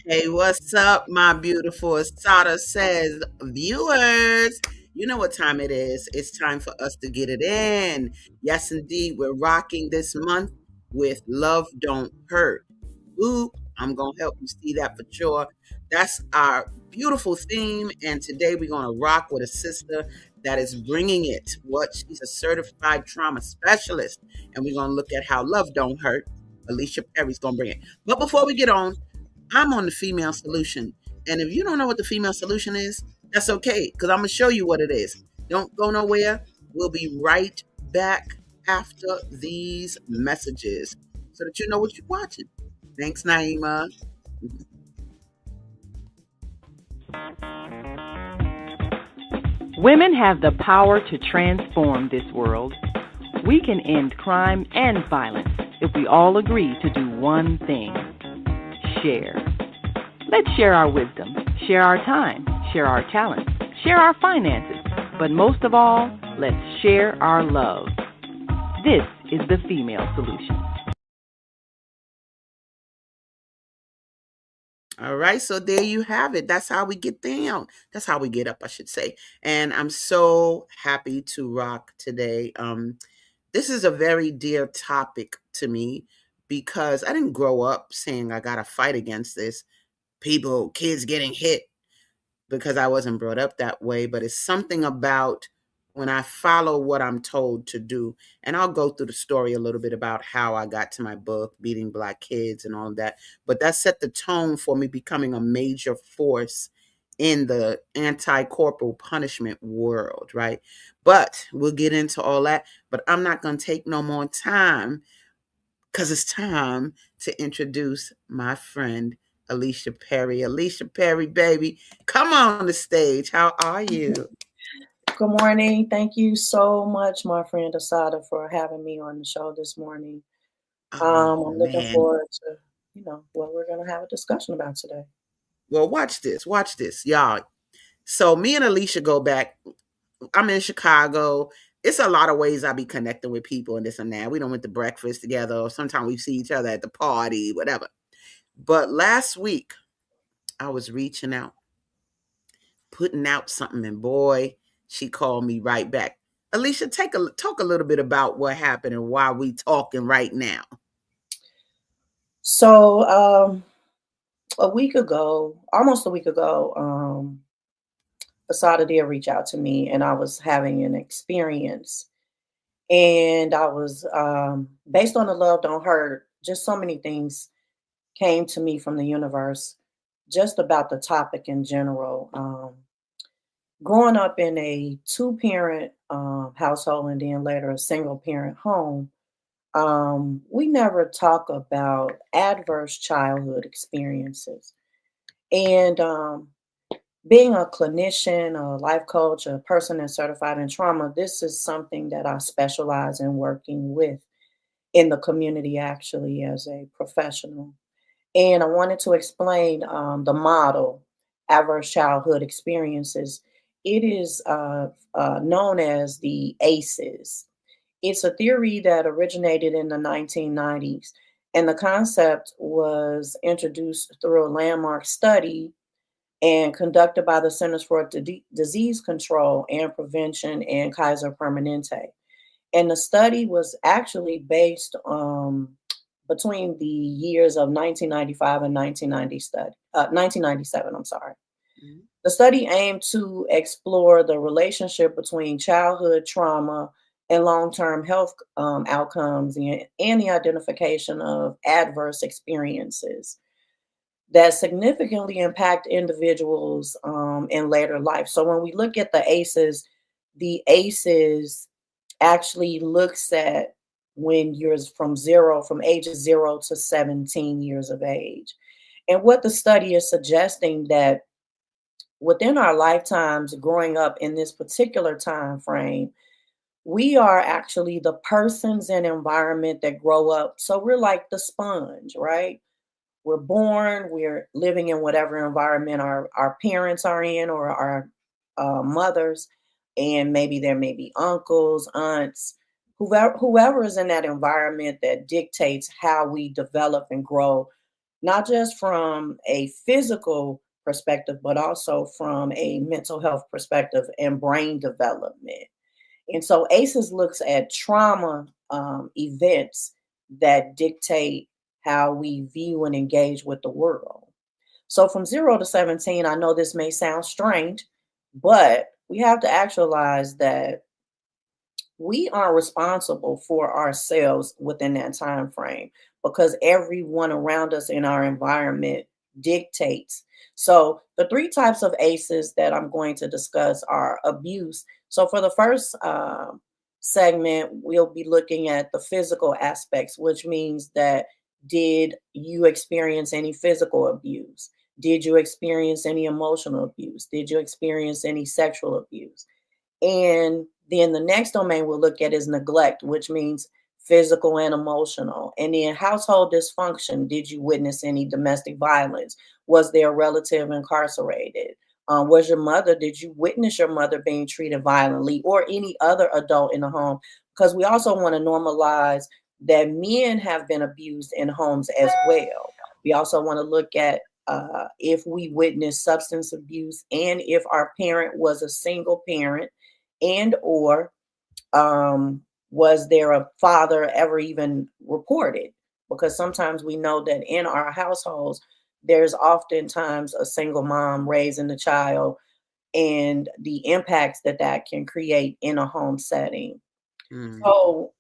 Hey, what's up, my beautiful ASADAH says viewers? You know what time it is. It's time for us to get it in. Yes, indeed, we're rocking this month with Love Don't Hurt. Ooh, I'm going to help you see that for sure. That's our beautiful theme. And today we're going to rock with a sister that is bringing it. She's a certified trauma specialist. And we're going to look at how love don't hurt. ALICIA Perry's going to bring it. But before we get on, I'm on the female solution. And if you don't know what the female solution is, that's okay, because I'm going to show you what it is. Don't go nowhere. We'll be right back after these messages so that you know what you're watching. Thanks, Naima. Women have the power to transform this world. We can end crime and violence if we all agree to do one thing: share. Let's share our wisdom, share our time, share our talents, share our finances, but most of all, let's share our love. This is the female solution. All right, so there you have it. That's how we get down. That's how we get up, I should say. And I'm so happy to rock today. This is a very dear topic to me because I didn't grow up saying I got to fight against this. Kids getting hit, because I wasn't brought up that way, but it's something about when I follow what I'm told to do. And I'll go through the story a little bit about how I got to my book, Beating Black Kids and all of that. But that set the tone for me becoming a major force in the anti-corporal punishment world, right? But we'll get into all that. But I'm not going to take no more time, because it's time to introduce my friend, ALICIA Perry. ALICIA Perry, baby, come on the stage. How are you? Good morning. Thank you so much, my friend ASADAH, for having me on the show this morning. Oh, I'm looking man. forward to, what we're going to have a discussion about today. Well, watch this, y'all. So me and ALICIA go back. I'm in Chicago. It's a lot of ways I be connecting with people and this and that. We don't went to breakfast together, or sometimes we see each other at the party, whatever. But last week, I was reaching out, putting out something, and boy, she called me right back. ALICIA, talk a little bit about what happened and why we talking right now. So, almost a week ago, ASADAH did reach out to me, and I was having an experience. And I was, based on the Love Don't Hurt, just so many things came to me from the universe just about the topic in general. Growing up in a two-parent household and then later a single-parent home, we never talk about adverse childhood experiences. And being a clinician, a life coach, a person that's certified in trauma, this is something that I specialize in working with in the community, actually, as a professional. And I wanted to explain the model, adverse childhood experiences. It is known as the ACEs. It's a theory that originated in the 1990s, and the concept was introduced through a landmark study and conducted by the Centers for Disease Control and Prevention and Kaiser Permanente. And the study was actually based between the years of 1995 and 1997. I'm sorry. Mhm. The study aimed to explore the relationship between childhood trauma and long-term health outcomes and the identification of adverse experiences that significantly impact individuals in later life. So when we look at the ACEs actually looks at when you're from ages 0 to 17 years of age. And what the study is suggesting that within our lifetimes growing up in this particular time frame, we are actually the persons and environment that grow up. So we're like the sponge, right? We're born, we're living in whatever environment our parents are in, or our mothers, and maybe there may be uncles, aunts, whoever is in that environment that dictates how we develop and grow not just from a physical perspective, but also from a mental health perspective and brain development. And so ACEs looks at trauma events that dictate how we view and engage with the world. So from 0 to 17, I know this may sound strange, but we have to actualize that we are responsible for ourselves within that time frame because everyone around us in our environment dictates. So the three types of ACEs that I'm going to discuss are abuse. So for the first segment, we'll be looking at the physical aspects, which means that did you experience any physical abuse? Did you experience any emotional abuse? Did you experience any sexual abuse? And then the next domain we'll look at is neglect, which means physical and emotional. And then household dysfunction. Did you witness any domestic violence? Was there a relative incarcerated? Was your mother, did you witness your mother being treated violently or any other adult in the home? Because we also want to normalize that men have been abused in homes as well. We also want to look at if we witnessed substance abuse and if our parent was a single parent and or was there a father ever even reported? Because sometimes we know that in our households, there's oftentimes a single mom raising the child and the impacts that that can create in a home setting. Mm. So,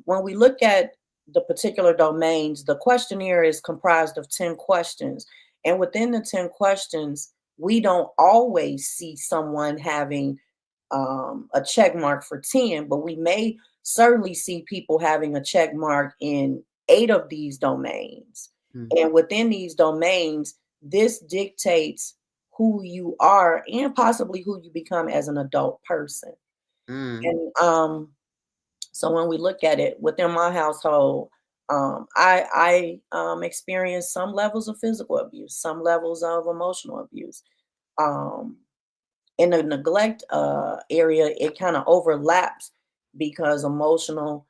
when we look at the particular domains, the questionnaire is comprised of 10 questions. And within the 10 questions, we don't always see someone having a check mark for 10, but we may certainly see people having a check mark in 8 of these domains. Mm. And within these domains, this dictates who you are and possibly who you become as an adult person. Mm. And so when we look at it within my household, I experienced some levels of physical abuse, some levels of emotional abuse. Um, in the neglect area, it kind of overlaps because emotional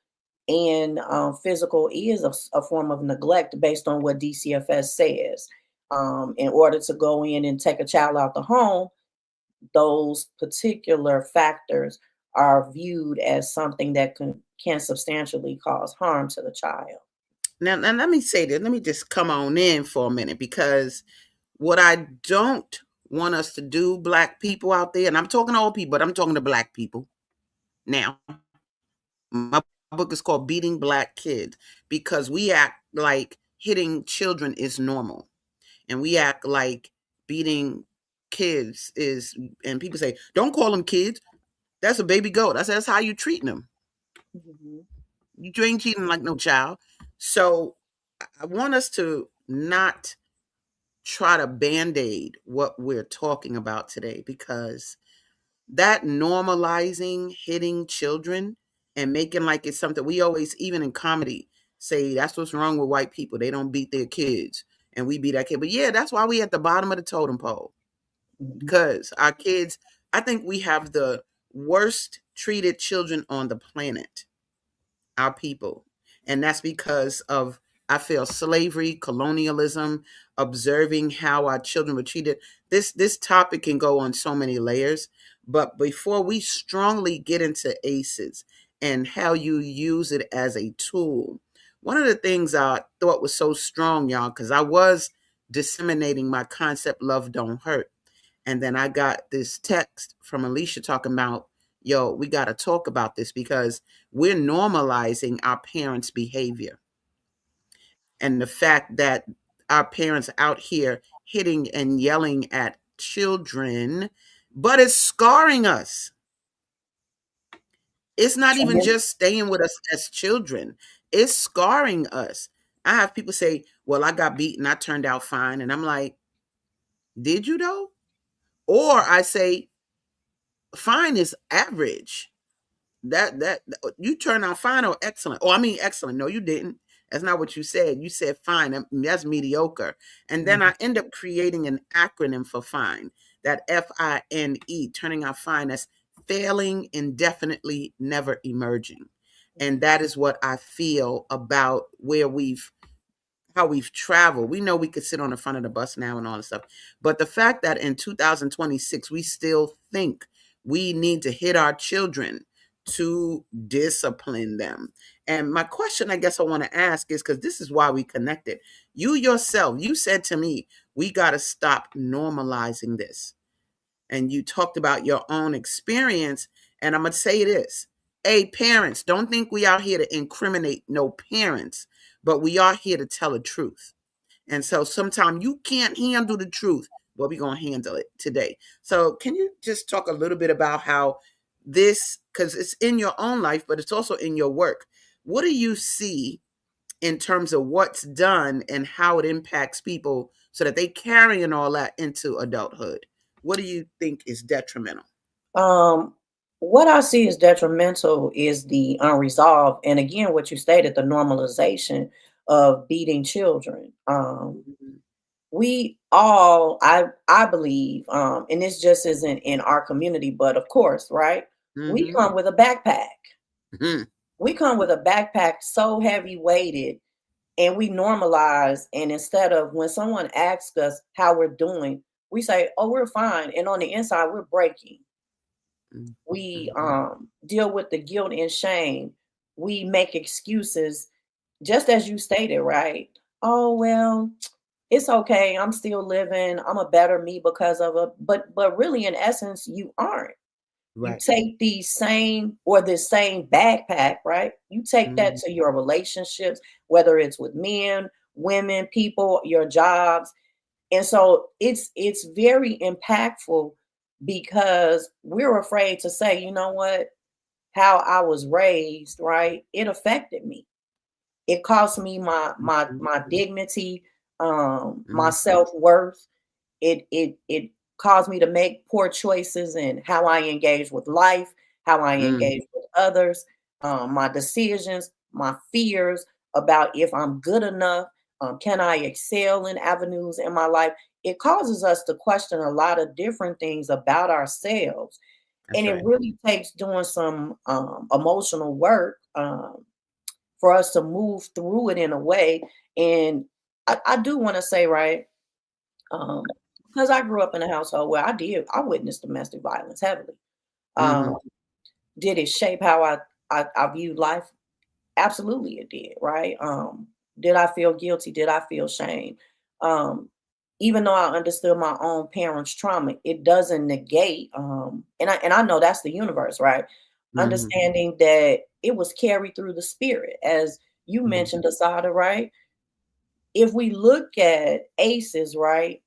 and physical is a form of neglect based on what DCFS says. In order to go in and take a child out the home, those particular factors are viewed as something that can substantially cause harm to the child. Now, let me say this. Let me just come on in for a minute because what I don't want us to do, black people out there, and I'm talking to all people, but I'm talking to black people now. My book is called Beating Black Kids because we act like hitting children is normal. And we act like beating kids is, and people say, don't call them kids. That's a baby goat. I said, that's how you treating them. Mhm, You ain't treating them like no child. So I want us to not try to band-aid what we're talking about today because that normalizing hitting children and making like it's something we always, even in comedy, say that's what's wrong with white people. They don't beat their kids and we beat our kid. But yeah, that's why we at the bottom of the totem pole mhm, because our kids, I think we have the worst treated children on the planet, our people. And that's because of, I feel, slavery, colonialism, observing how our children were treated. This topic can go on so many layers. But before we strongly get into ACEs and how you use it as a tool, one of the things I thought was so strong, y'all, because I was disseminating my concept, love don't hurt. And then I got this text from Alicia talking about, yo, we got to talk about this because we're normalizing our parents' behavior and the fact that our parents out here hitting and yelling at children, but it's scarring us. It's not even mhm, just staying with us as children, it's scarring us. I have people say, well, I got beaten, I turned out fine. And I'm like, did you though? Or I say, fine is average. That you turn out fine or excellent. Oh, I mean excellent. No, you didn't. That's not what you said. You said fine. That's mediocre. And then mhm, I end up creating an acronym for fine. That FINE, turning out fine as failing indefinitely, never emerging. And that is what I feel about where we've how we've traveled. We know we could sit on the front of the bus now and all this stuff. But the fact that in 2026, we still think we need to hit our children to discipline them. And my question, I guess I want to ask is, because this is why we connected. You yourself, you said to me, we got to stop normalizing this. And you talked about your own experience. And I'm going to say this. Hey, parents, don't think we out here to incriminate no parents, but we are here to tell the truth. And so sometimes you can't handle the truth, but we're going to handle it today. So can you just talk a little bit about how this, because it's in your own life, but it's also in your work. What do you see in terms of what's done and how it impacts people so that they carrying all that into adulthood? What do you think is detrimental? Um, what I see as detrimental is the unresolved, and again, what you stated, the normalization of beating children. Mhm. We all, I believe, and this just isn't in our community, but of course, right? We Mhm. come with a backpack. Mhm. We come with a backpack so heavy weighted, and we normalize. And instead of when someone asks us how we're doing, we say, "Oh, we're fine," and on the inside, we're breaking. Mhm. We Mhm. deal with the guilt and shame. We make excuses, just as you stated, right? Oh well, it's okay. I'm still living. I'm a better me because of it. But really, in essence, you aren't. You Right. take these same or this same backpack, right? You take that Mhm. to your relationships, whether it's with men, women, people, your jobs. And so it's very impactful because we're afraid to say, you know what, how I was raised, right? It affected me. It cost me my Mhm. dignity, my Mhm. self-worth. It caused me to make poor choices in how I engage with life, how I Mhm. engage with others, my decisions, my fears about if I'm good enough, can I excel in avenues in my life? It causes us to question a lot of different things about ourselves, and That's it right. really takes doing some emotional work for us to move through it in a way. And I do want to say, right, um, because I grew up in a household where I witnessed domestic violence heavily. Um, Mhm. did it shape how I viewed life? Absolutely, it did. Right? Did I feel guilty? Did I feel shame? Um, even though I understood my own parents' trauma, it doesn't negate. And I know that's the universe, right? Mhm. Understanding that it was carried through the spirit, as you Mhm. mentioned, Asada, right? If we look at ACEs, right,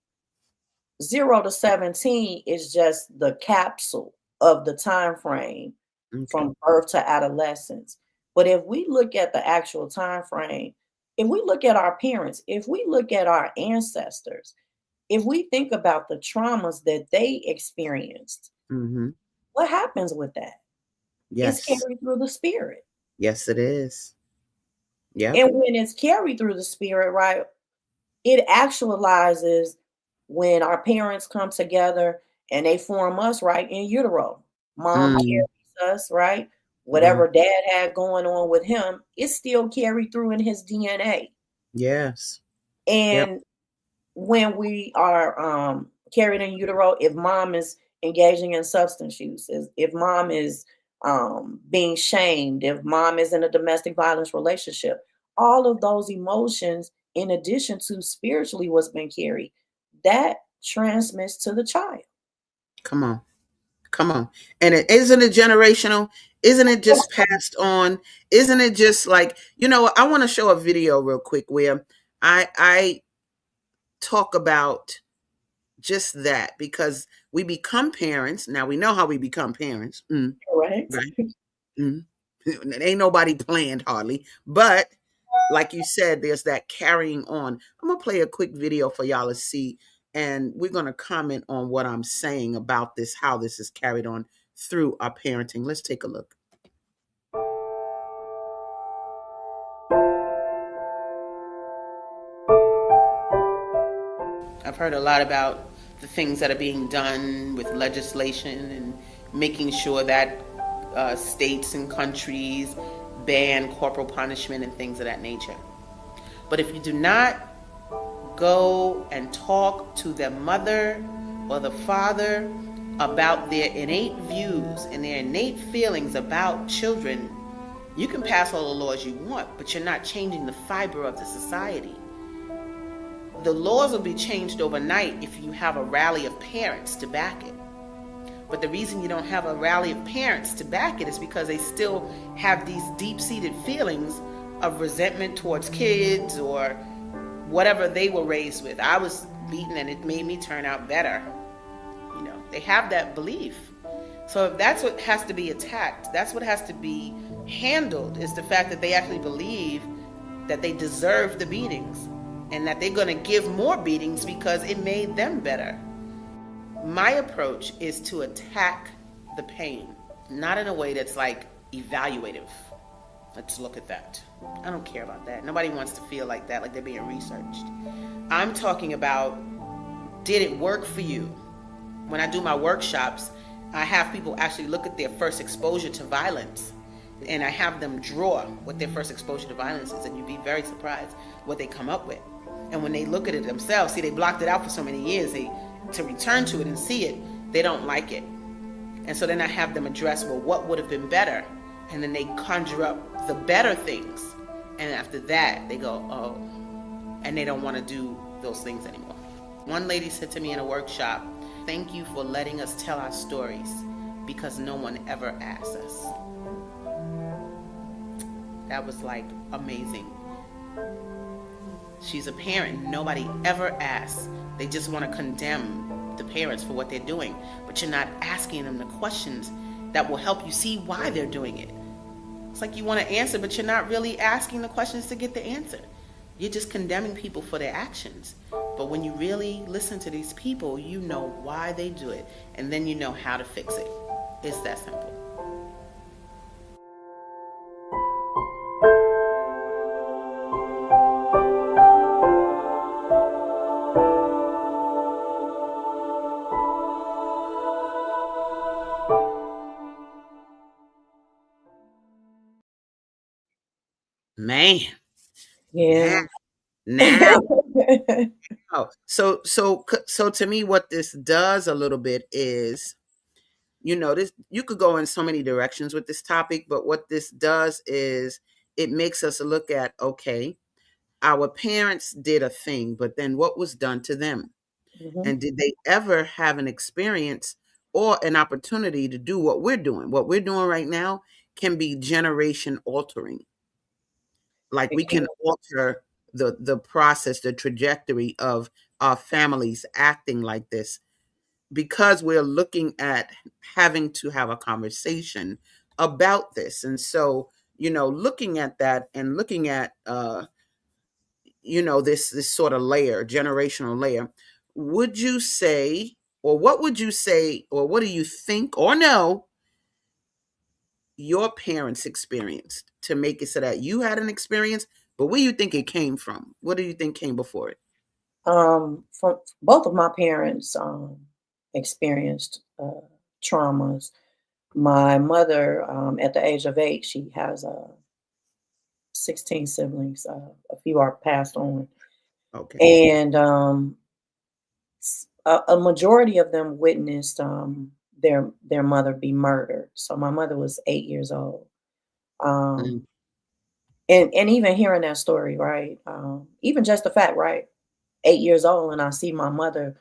0 to 17 is just the capsule of the time frame Okay. from birth to adolescence. But if we look at the actual time frame, if we look at our parents, if we look at our ancestors, if we think about the traumas that they experienced, Mhm. what happens with that? It's Yes. carried through the spirit. Yes, it is. Yep. And when it's carried through the spirit, right, it actualizes when our parents come together and they form us, right, in utero. Mom Mm. carries us, right? Mhm. Whatever dad had going on with him, it's still carried through in his DNA. Yes. Yep. And when we are carried in utero, if mom is engaging in substance use, if mom is being shamed, if mom is in a domestic violence relationship, all of those emotions, in addition to spiritually what's been carried, that transmits to the child. Come on. Come on. And it isn't it generational? Isn't it just passed on? Isn't it just like, I want to show a video real quick where I talk about just that because we become parents. Now we know how we become parents. Correct. Right? Mm. Ain't nobody planned hardly. But like you said, there's that carrying on. I'm gonna play a quick video for y'all to see, and we're gonna comment on what I'm saying about this, how this is carried on through our parenting. Let's take a look. I've heard a lot about the things that are being done with legislation and making sure that states and countries ban corporal punishment and things of that nature. But if you do not go and talk to the mother or the father about their innate views and their innate feelings about children, you can pass all the laws you want, but you're not changing the fiber of the society. The laws will be changed overnight if you have a rally of parents to back it. But the reason you don't have a rally of parents to back it is because they still have these deep-seated feelings of resentment towards kids or whatever they were raised with. I was beaten and it made me turn out better. You know, they have that belief. So if that's what has to be attacked, that's what has to be handled, is the fact that they actually believe that they deserve the beatings and that they're going to give more beatings because it made them better. My approach is to attack the pain, not in a way that's like evaluative. Let's look at that. I don't care about that. Nobody wants to feel like that, like they're being researched. I'm talking about, did it work for you? When I do my workshops, I have people actually look at their first exposure to violence, and I have them draw what their first exposure to violence is, and you'd be very surprised what they come up with. And when they look at it themselves, see, they blocked it out for so many years, to return to it and see it, they don't like it. And so then I have them address, well, what would have been better? And then they conjure up the better things. And after that, they go, oh, and they don't want to do those things anymore. One lady said to me in a workshop, thank you for letting us tell our stories because no one ever asked us. That was like amazing. She's a parent. Nobody ever asks. They just want to condemn the parents for what they're doing. But you're not asking them the questions that will help you see why they're doing it. It's like you want to answer, but you're not really asking the questions to get the answer. You're just condemning people for their actions. But when you really listen to these people, you know why they do it. And then you know how to fix it. It's that simple. Man, Yeah. now. Oh, so to me, what this does a little bit is, this, you could go in so many directions with this topic, but what this does is it makes us look at, okay, our parents did a thing, but then what was done to them? Mhm. And did they ever have an experience or an opportunity to do what we're doing? What we're doing right now can be generation altering. Like It we can. can alter the process, the trajectory of our families acting like this because we're looking at having to have a conversation about this. And so, looking at that and looking at this sort of layer, generational layer, would you say, or what would you say, or what do you think or know your parents experienced to make it so that you had an experience, but where you think it came from? What do you think came before it? From both of my parents experienced traumas. My mother, at the age of 8, she has 16 siblings. A few are passed on, Okay. and a majority of them witnessed their mother be murdered. So my mother was 8 years old. Mm, Um, and even hearing that story, right? Even just the fact, right? 8 years old, and I see my mother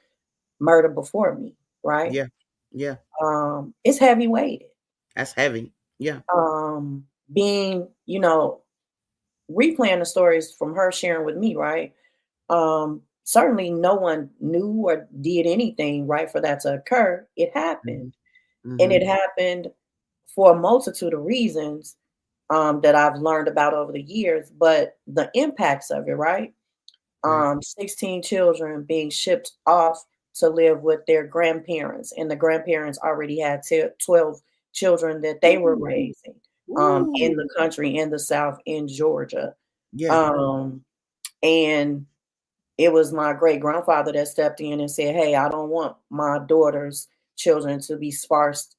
murdered before me, right? yeah. Yeah. It's heavy weighted. That's heavy. Yeah. Being, replaying the stories from her sharing with me, right? Certainly no one knew or did anything, right, for that to occur. It Hmm. happened. And Hmm. it happened for a multitude of reasons that I've learned about over the years, but the impacts of it, right? Right. 16 children being shipped off to live with their grandparents, and the grandparents already had 12 children that they were Ooh. raising in the Ooh. country, in the South, in Georgia. Yeah. Um, and it was my great grandfather that stepped in and said, "Hey, I don't want my daughter's children to be sparse,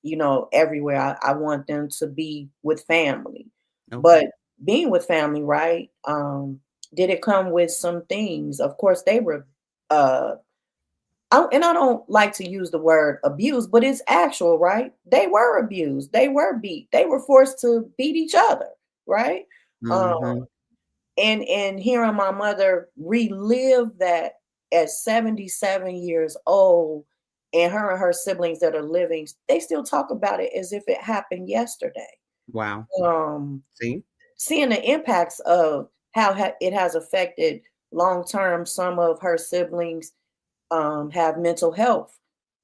everywhere. I want them to be with family." Okay. But being with family, right? Did it come with some things? Of course, they were, uh, and I don't like to use the word abuse, but it's actual, right? They were abused. They were beat. They were forced to beat each other, right? Um, Mhm. and hearing my mother relive that at 77 years old, and her siblings that are living, they still talk about it as if it happened yesterday. Wow. Um, See? Seeing the impacts of how it has affected long term, some of her siblings have mental health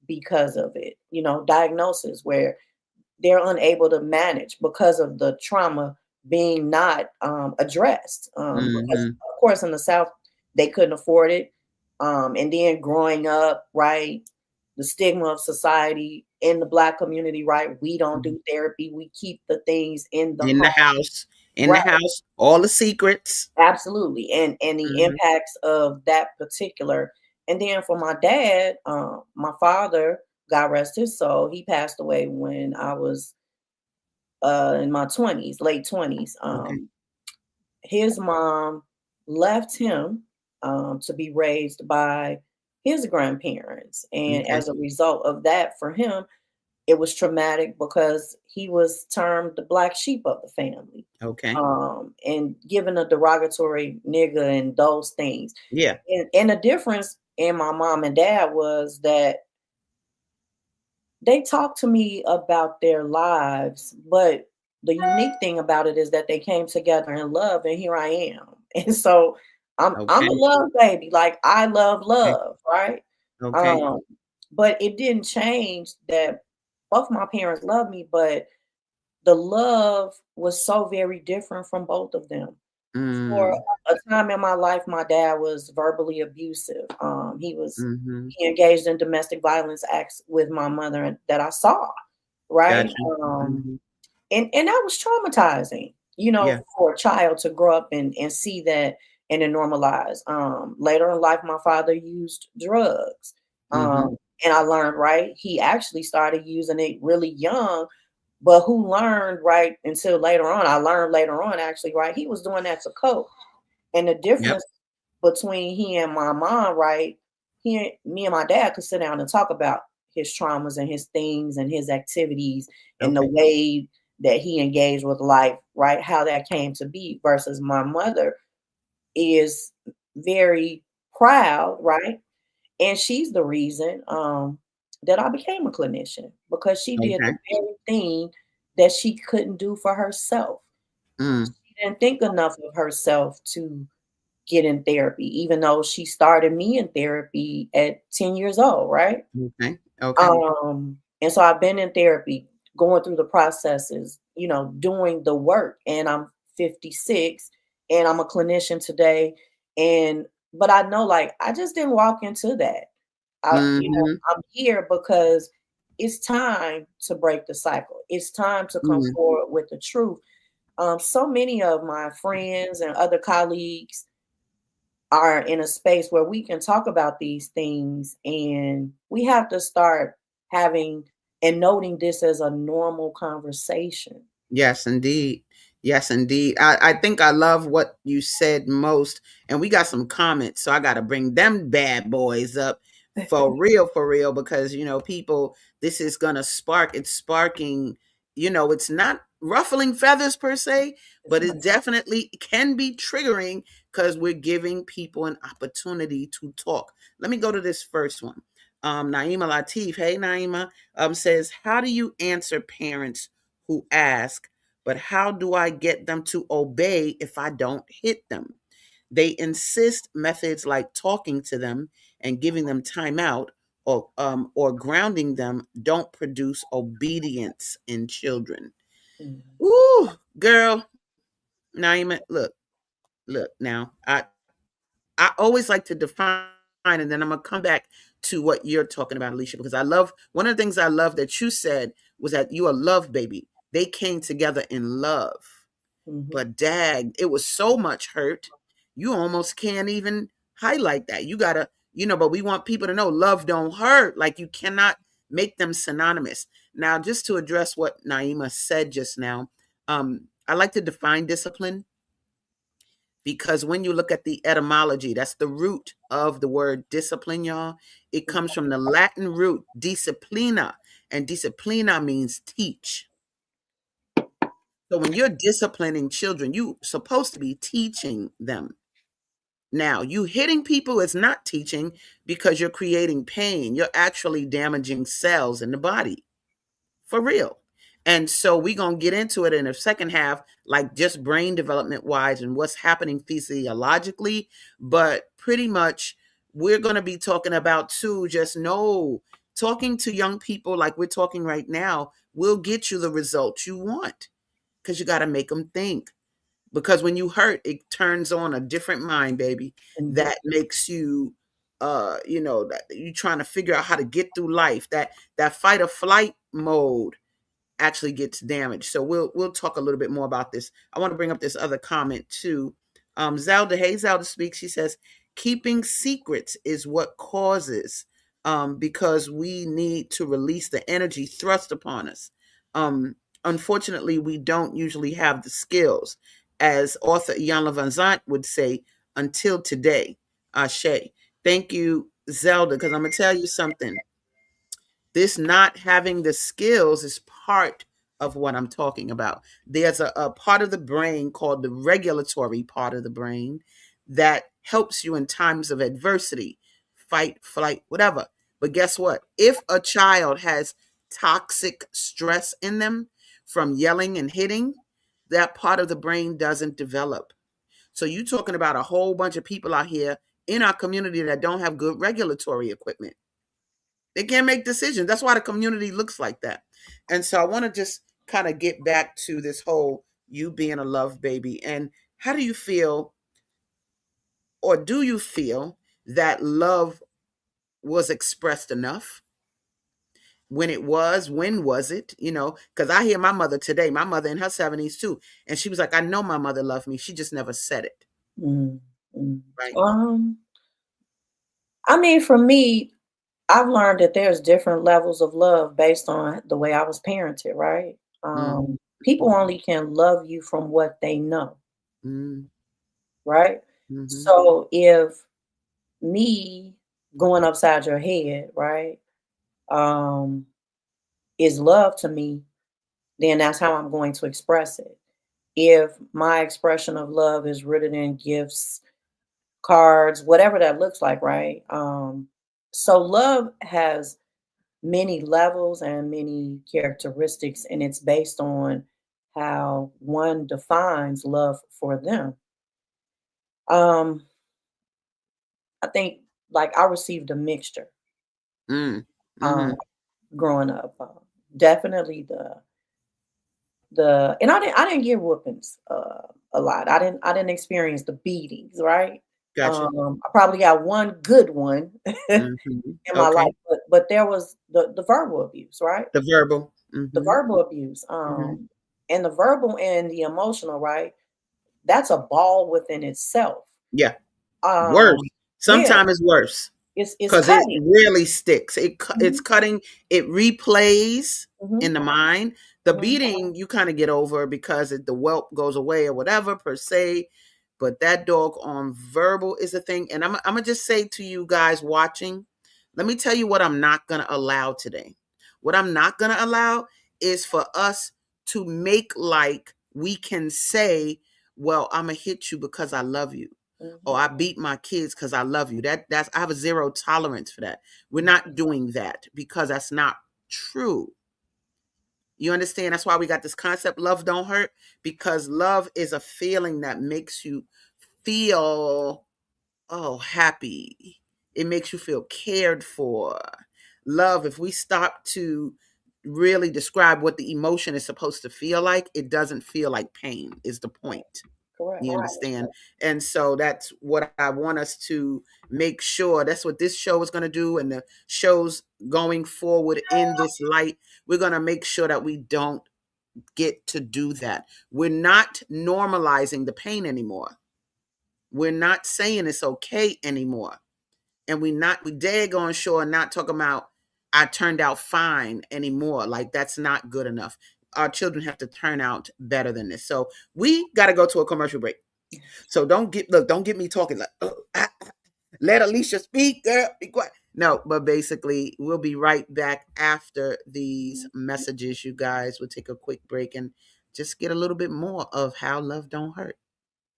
because of it, diagnosis where they're unable to manage because of the trauma being not addressed. Because, Mhm. of course, in the South, they couldn't afford it. And then growing up, right, the stigma of society in the Black community, right, we don't Mhm. do therapy. We keep the things in the In the home, house. In right? the house. All the secrets. Absolutely. And the Mhm. impacts of that particular. And then for my dad, my father, God rest his soul, he passed away when I was in my 20s, late 20s. Okay. His mom left him to be raised by his grandparents. And Okay. as a result of that, for him, it was traumatic because he was termed the black sheep of the family, Okay. and given a derogatory nigga and those things. Yeah. And the difference in my mom and dad was that they talked to me about their lives, but the unique thing about it is that they came together in love, and here I am. And so I'm a Okay. love baby. Like I love Okay. love, right? Okay. Um, but it didn't change that both my parents loved me, but the love was so very different from both of them. For Mm. a time in my life, my dad was verbally abusive. Mhm. He engaged in domestic violence acts with my mother that I saw, right? Gotcha. Mhm. And that was traumatizing, Yeah. for a child to grow up and see that and to normalize. Later in life, my father used drugs. Mhm. And I learned, right, he actually started using it really young, but who learned, right, until later on. I learned later on, actually, right, he was doing that to cope. And the Yep. difference between he and my mom, right? Me and my dad could sit down and talk about his traumas and his things and his activities and the Okay. way that he engaged with life, right? How that came to be versus my mother is very proud, right? And she's the reason that I became a clinician because she did Okay. the very thing that she couldn't do for herself. Mm. She didn't think enough of herself to get in therapy, even though she started me in therapy at 10 years old, right? Okay. Okay. And so I've been in therapy, going through the processes, doing the work, and I'm 56 and I'm a clinician today. And but I know like I just didn't walk into that. Mhm. I'm here because it's time to break the cycle. It's time to come Mm. forward with the truth. So many of my friends and other colleagues are in a space where we can talk about these things, and we have to start having and noting this as a normal conversation. Yes, indeed. Yes, indeed. I think I love what you said most. And we got some comments, so I got to bring them bad boys up for real, because, people, this is going to spark, it's sparking, it's not ruffling feathers per se, It's but not. it definitely can be triggering because we're giving people an opportunity to talk. Let me go to this first one. Naima Latif, hey Naima, says, how do you answer parents who ask, but how do I get them to obey if I don't hit them? They insist methods like talking to them and giving them time out, or grounding them don't produce obedience in children. Mhm, Ooh, girl, Naima, look now. I always like to define, and then I'm gonna come back to what you're talking about, Alicia, because I love one of the things I love that you said was that you are love baby. They came together in love. mhm, But dag, it was so much hurt. You almost can't even highlight that. You gotta, but we want people to know love don't hurt. Like you cannot make them synonymous. Now, just to address what Naima said just now, I like to define discipline. Because when you look at the etymology, that's the root of the word discipline, y'all. It comes from the Latin root disciplina, and disciplina means teach. So when you're disciplining children, you're supposed to be teaching them. Now, you hitting people is not teaching because you're creating pain. You're actually damaging cells in the body. For real. And so we're going to get into it in the second half, like just brain development wise and what's happening physiologically. But pretty much we're going to be talking about too, just know talking to young people like we're talking right now will get you the results you want because you got to make them think. Because when you hurt, it turns on a different mind, baby, Mhm. that makes you that you trying to figure out how to get through life. That fight or flight mode actually gets damaged. So we'll talk a little bit more about this. I want to bring up this other comment too. Zelda, hey Zelda speaks. She says, keeping secrets is what causes because we need to release the energy thrust upon us. Unfortunately, we don't usually have the skills, as author Iyanla Van Zant would say, until today. Ashe. Thank you, Zelda, because I'm gonna tell you something. This not having the skills is part of what I'm talking about. There's a part of the brain called the regulatory part of the brain that helps you in times of adversity, fight, flight, whatever. But guess what? If a child has toxic stress in them from yelling and hitting, that part of the brain doesn't develop. So you're talking about a whole bunch of people out here in our community that don't have good regulatory equipment. They can't make decisions. That's why the community looks like that. And so I want to just kind of get back to this whole you being a love baby. And how do you feel, or do you feel that love was expressed enough? When it was, when was it? Because I hear my mother today, my mother in her 70s too. And she was like, I know my mother loved me. She just never said it. Mm, mm. Right. Um, I mean, for me, I've learned that there's different levels of love based on the way I was parented, right? Mm-hmm. People only can love you from what they know, Mm-hmm. right? Mm-hmm. So if me going upside your head, right, um, is love to me, then that's how I'm going to express it. If my expression of love is written in gifts, cards, whatever that looks like, right? So love has many levels and many characteristics, and it's based on how one defines love for them. Um, I think like I received a mixture Mm. um Mm-hmm. growing up. Definitely the and I didn't get whoopings a lot. I didn't experience the beatings, right? Gotcha. I probably got one good one in Mm-hmm. my life, Okay. but there was the verbal abuse, right? The verbal. The Mm-hmm. verbal abuse, Mm-hmm. and the verbal and the emotional, right? That's a ball within itself. Yeah. Worse. Um, yeah, Sometimes it's worse it's because it cutting. really sticks. It's Mhm, cutting. It replays mhm, in the mind. The mhm, beating you kind of get over because the whelp goes away or whatever per se. But that dog on verbal is a thing. And I'm gonna just say to you guys watching, let me tell you what I'm not gonna allow today. What I'm not gonna allow is for us to make like we can say, well, I'm gonna hit you because I love you, or mhm, I beat my kids because I love you. That's I have a zero tolerance for that. We're not doing that because that's not true. You understand? That's why we got this concept, love don't hurt, because love is a feeling that makes you feel, oh, happy. It makes you feel cared for. Love, if we stop to really describe what the emotion is supposed to feel like, it doesn't feel like pain, is the right, point. correct. You understand? And so that's what I want us to make sure. That's what this show is going to do. And the shows going forward in this light, we're going to make sure that we don't get to do that. We're not normalizing the pain anymore. We're not saying it's okay anymore. And we daggone sure not talking about I turned out fine anymore. Like that's not good enough. Our children have to turn out better than this. So we got to go to a commercial break. So don't get me talking like, let Alicia speak, girl, be quiet. No, but basically, we'll be right back after these messages, you guys. We'll take a quick break and just get a little bit more of how love don't hurt.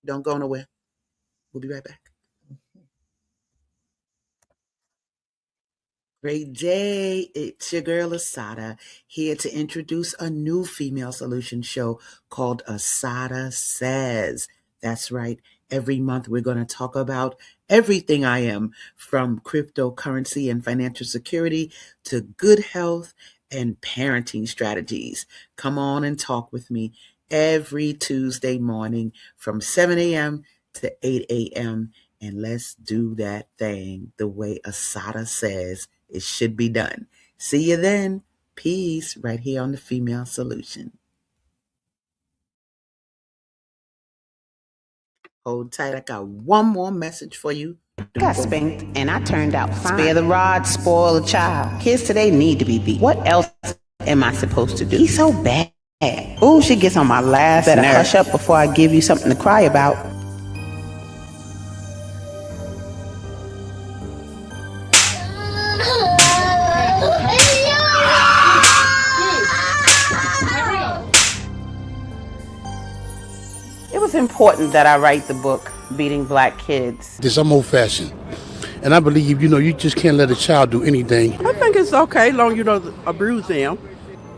Don't go nowhere. We'll be right back. Great day. It's your girl ASADAH here to introduce a new female solution show called ASADAH Says. That's right. Every month we're going to talk about everything I am, from cryptocurrency and financial security to good health and parenting strategies. Come on and talk with me every Tuesday morning from 7 a.m. to 8 a.m. And let's do that thing the way ASADAH says it should be done. See you then. Peace, right here on the Female Solution. Hold tight. I got one more message for you. Got spanked and I turned out fine. Spare the rod, spoil the child. Kids today need to be beat. What else am I supposed to do? He's so bad. Ooh, she gets on my last nerve. Better hush up before I give you something to cry about. It was important that I write the book, Beating Black Kids. I'm old-fashioned, and I believe, you just can't let a child do anything. I think it's okay, long as you don't abuse them.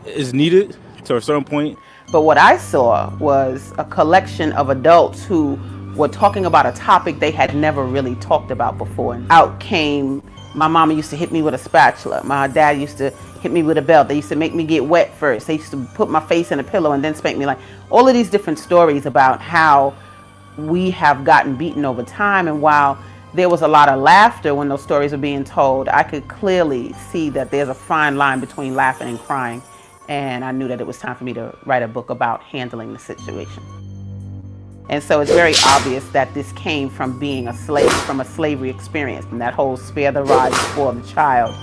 It's needed to a certain point. But what I saw was a collection of adults who were talking about a topic they had never really talked about before. And out came, my mama used to hit me with a spatula. My dad used to hit me with a belt. They used to make me get wet first. They used to put my face in a pillow and then spank me. Like all of these different stories about how we have gotten beaten over time. And while there was a lot of laughter when those stories were being told, I could clearly see that there's a fine line between laughing and crying. And I knew that it was time for me to write a book about handling the situation. And so it's very obvious that this came from being a slave, from a slavery experience, and that whole spare the rod, spoil the child.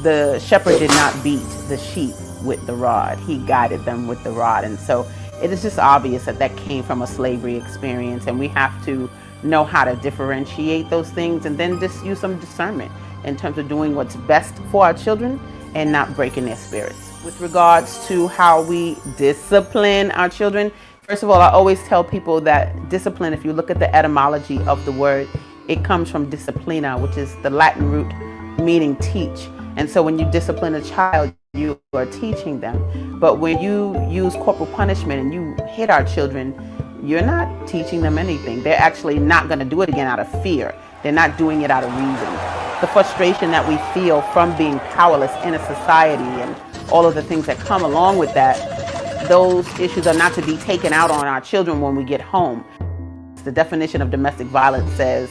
The shepherd did not beat the sheep with the rod. He guided them with the rod. And so it is just obvious that that came from a slavery experience, and we have to know how to differentiate those things and then just use some discernment in terms of doing what's best for our children and not breaking their spirits. With regards to how we discipline our children, first of all, I always tell people that discipline, if you look at the etymology of the word, it comes from disciplina, which is the Latin root meaning teach. And so when you discipline a child, you are teaching them. But when you use corporal punishment and you hit our children, you're not teaching them anything. They're actually not going to do it again out of fear. They're not doing it out of reason. The frustration that we feel from being powerless in a society and all of the things that come along with that, those issues are not to be taken out on our children when we get home. The definition of domestic violence says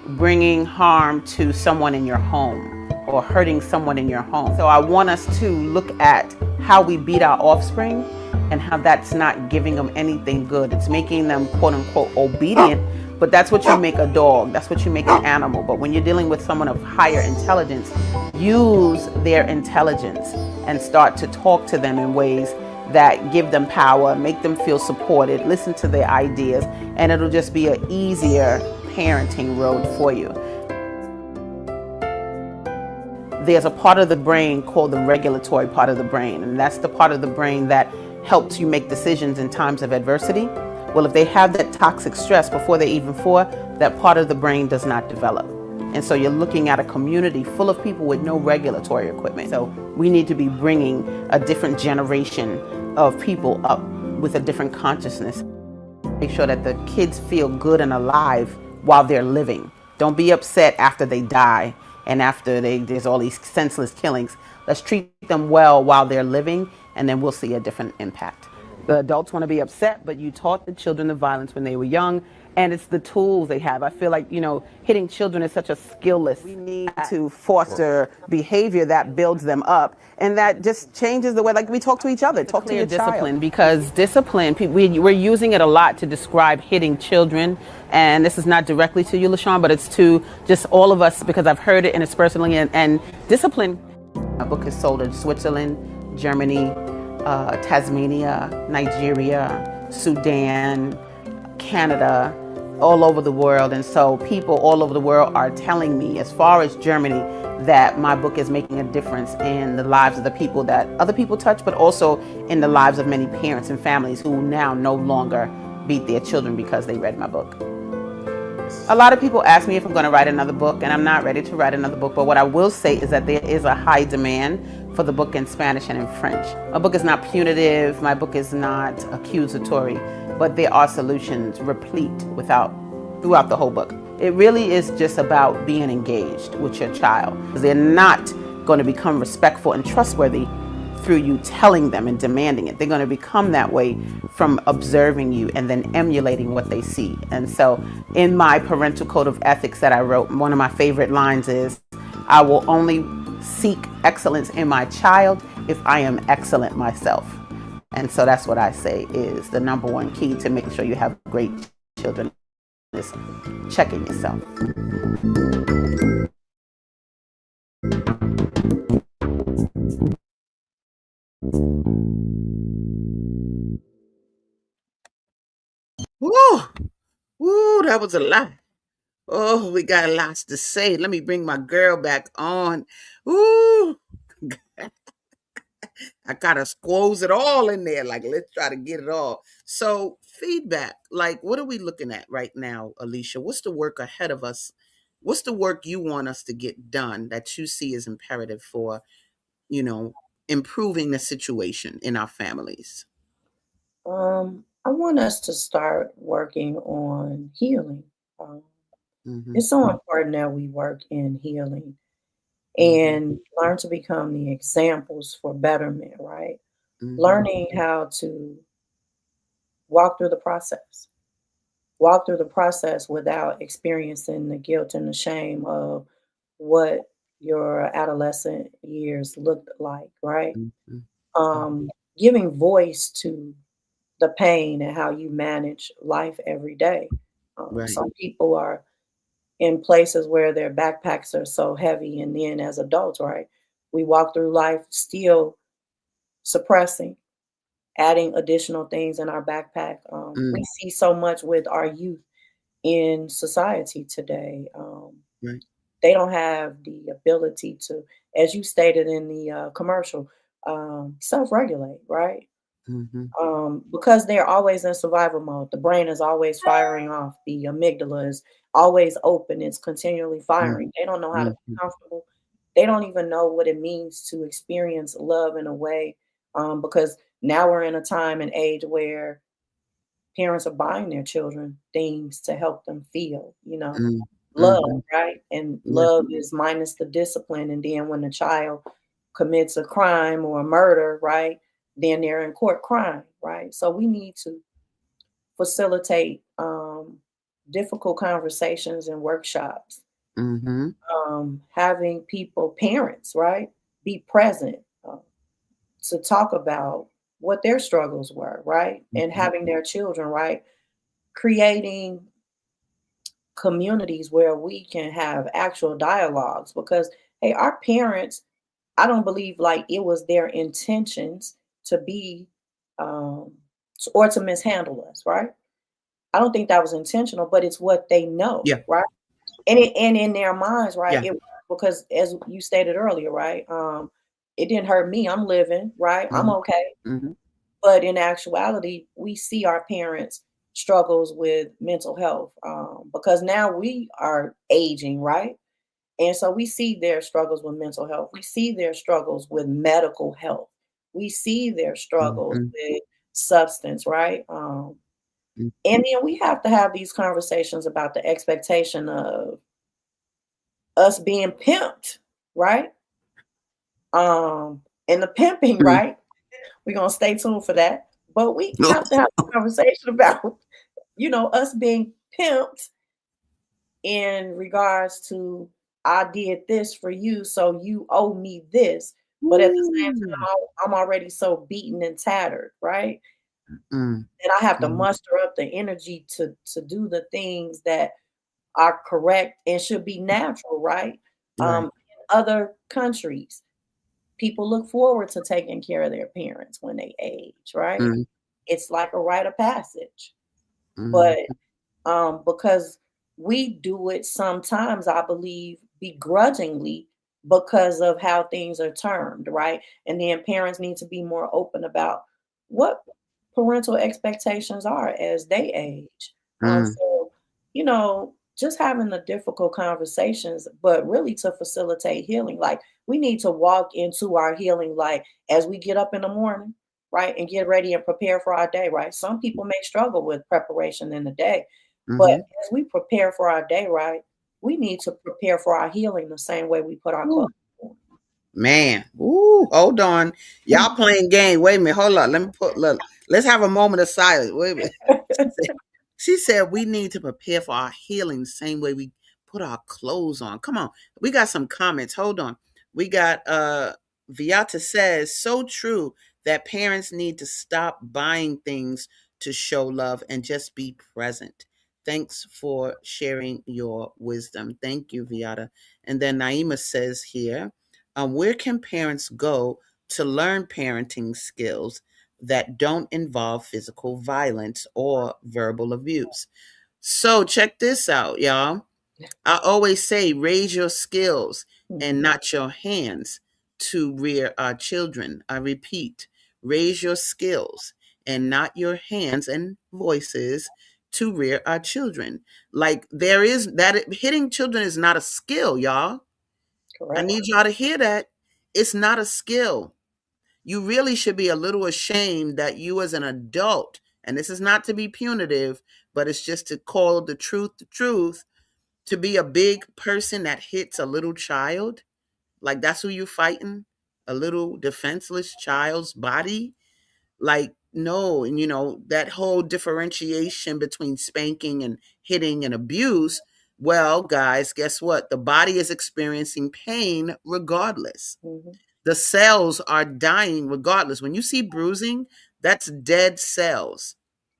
bringing harm to someone in your home or hurting someone in your home. So I want us to look at how we beat our offspring and how that's not giving them anything good. It's making them quote unquote obedient, but that's what you make a dog, that's what you make an animal. But when you're dealing with someone of higher intelligence, use their intelligence and start to talk to them in ways that give them power, make them feel supported, listen to their ideas, and it'll just be an easier parenting road for you. There's a part of the brain called the regulatory part of the brain, and that's the part of the brain that helps you make decisions in times of adversity. Well, if they have that toxic stress before they even fall, that part of the brain does not develop. And so you're looking at a community full of people with no regulatory equipment. So we need to be bringing a different generation of people up with a different consciousness. Make sure that the kids feel good and alive while they're living. Don't be upset after they die and after there's all these senseless killings. Let's treat them well while they're living, and then we'll see a different impact. The adults want to be upset, but you taught the children the violence when they were young, and it's the tools they have. I feel like, hitting children is such a skillless. We need to foster behavior that builds them up and that just changes the way, like we talk to each other, talk to your discipline child. Because discipline, we're using it a lot to describe hitting children, and this is not directly to you, LaShawn, but it's to just all of us because I've heard it and it's personally, and discipline. My book is sold in Switzerland, Germany, Tasmania, Nigeria, Sudan, Canada, all over the world. And so people all over the world are telling me, as far as Germany, that my book is making a difference in the lives of the people that other people touch, but also in the lives of many parents and families who now no longer beat their children because they read my book. A lot of people ask me if I'm going to write another book, and I'm not ready to write another book. But what I will say is that there is a high demand for the book in Spanish and in French. My book is not punitive. My book is not accusatory. But there are solutions replete throughout the whole book. It really is just about being engaged with your child. They're not going to become respectful and trustworthy through you telling them and demanding it. They're going to become that way from observing you and then emulating what they see. And so in my parental code of ethics that I wrote, one of my favorite lines is, I will only seek excellence in my child if I am excellent myself. And so that's what I say is the number one key to making sure you have great children is checking yourself. Woo! Woo, that was a lot. Oh, we got lots to say. Let me bring my girl back on. Ooh. I gotta squoze it all in there. Like, let's try to get it all. So, feedback. Like, what are we looking at right now, Alicia? What's the work ahead of us? What's the work you want us to get done that you see is imperative for, you know, improving the situation in our families? I want us to start working on healing. Um, Mm-hmm. it's so important that we work in healing Mm-hmm. and learn to become the examples for betterment, right? Mm-hmm. Learning how to walk through the process, walk through the process without experiencing the guilt and the shame of what your adolescent years looked like, right? Mm-hmm. Giving voice to the pain and how you manage life every day. Right. Some people are in places where their backpacks are so heavy, and then as adults, right, we walk through life still suppressing, adding additional things in our backpack. We Mm. see so much with our youth in society today. Right. They don't have the ability to, as you stated in the commercial, self-regulate, right? Mm-hmm. Because they're always in survival mode. The brain is always firing off. The amygdala is always open. It's continually firing. They don't know how to be Mm-hmm. comfortable. They don't even know what it means to experience love in a way, because now we're in a time and age where parents are buying their children things to help them feel, love, Mm-hmm. right? And Yeah. love is minus the discipline. And then when the child commits a crime or a murder, right? Then they're in court crying, right? So we need to facilitate difficult conversations and workshops, Mm-hmm. having people, parents, right, be present to talk about what their struggles were, right? And Mm-hmm. having their children, right? Creating communities where we can have actual dialogues because, hey, our parents, I don't believe like it was their intentions to be um, or to mishandle us, right? I don't think that was intentional, but it's what they know, Yeah. right? And in their minds, right? Yeah. Because as you stated earlier, right? It didn't hurt me. I'm living, right? I'm Mm-hmm. okay. Mm-hmm. But in actuality, we see our parents' struggles with mental health because now we are aging, right? And so we see their struggles with mental health. We see their struggles with medical health. We see their struggles Mm-hmm. with substance, right? And then we have to have these conversations about the expectation of us being pimped, right? And the pimping, Mm-hmm. right? We're gonna stay tuned for that. But we have to have a conversation about, us being pimped in regards to I did this for you, so you owe me this. But at the same Ooh. time, I'm already so beaten and tattered, right? Mm. And I have to Mhm. muster up the energy to do the things that are correct and should be natural, right? Right. In other countries, people look forward to taking care of their parents when they age, right? Mm. It's like a rite of passage. Mhm. But because we do it sometimes, I believe, begrudgingly because of how things are termed, right? And then parents need to be more open about what parental expectations are as they age. Mm, So, just having the difficult conversations, but really to facilitate healing. Like, we need to walk into our healing, like, as we get up in the morning, right? And get ready and prepare for our day, right? Some people may struggle with preparation in the day, but mhm. as we prepare for our day, right, we need to prepare for our healing the same way we put our clothes on. Man, ooh, hold on. Y'all playing game. Wait a minute. Hold on. Let me look. Let's have a moment of silence. Wait a minute. She said we need to prepare for our healing the same way we put our clothes on. Come on. We got some comments. Hold on. We got Viata says, so true that parents need to stop buying things to show love and just be present. Thanks for sharing your wisdom. Thank you, Viata. And then Naima says here, where can parents go to learn parenting skills that don't involve physical violence or verbal abuse? So check this out, y'all. I always say raise your skills and Mhm, not your hands to rear our children. I repeat, raise your skills and not your hands and voices to rear our children. Like there is that hitting children is not a skill, y'all. I correct. need y'all to hear that. It's not a skill. You really should be a little ashamed that you as an adult, and this is not to be punitive, but it's just to call the truth, to be a big person that hits a little child. Like that's who you're fighting? A little defenseless child's body? Like, no. And that whole differentiation between spanking and hitting and abuse. Well, guys, guess what? The body is experiencing pain regardless. Mhm, The cells are dying regardless. When you see bruising, that's dead cells.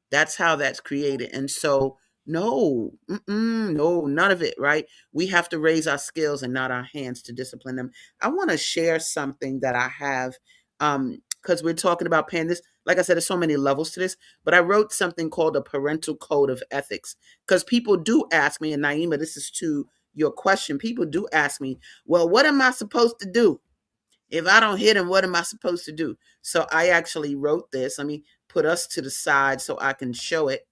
That's how that's created. And so, no, no, none of it, right? We have to raise our skills and not our hands to discipline them. I want to share something that I have, because we're talking about pain. This, like I said, there's so many levels to this, but I wrote something called a parental code of ethics because people do ask me, and Naima, this is to your question. People do ask me, well, what am I supposed to do? If I don't hit him, what am I supposed to do? So I actually wrote this. Let me put us to the side so I can show it.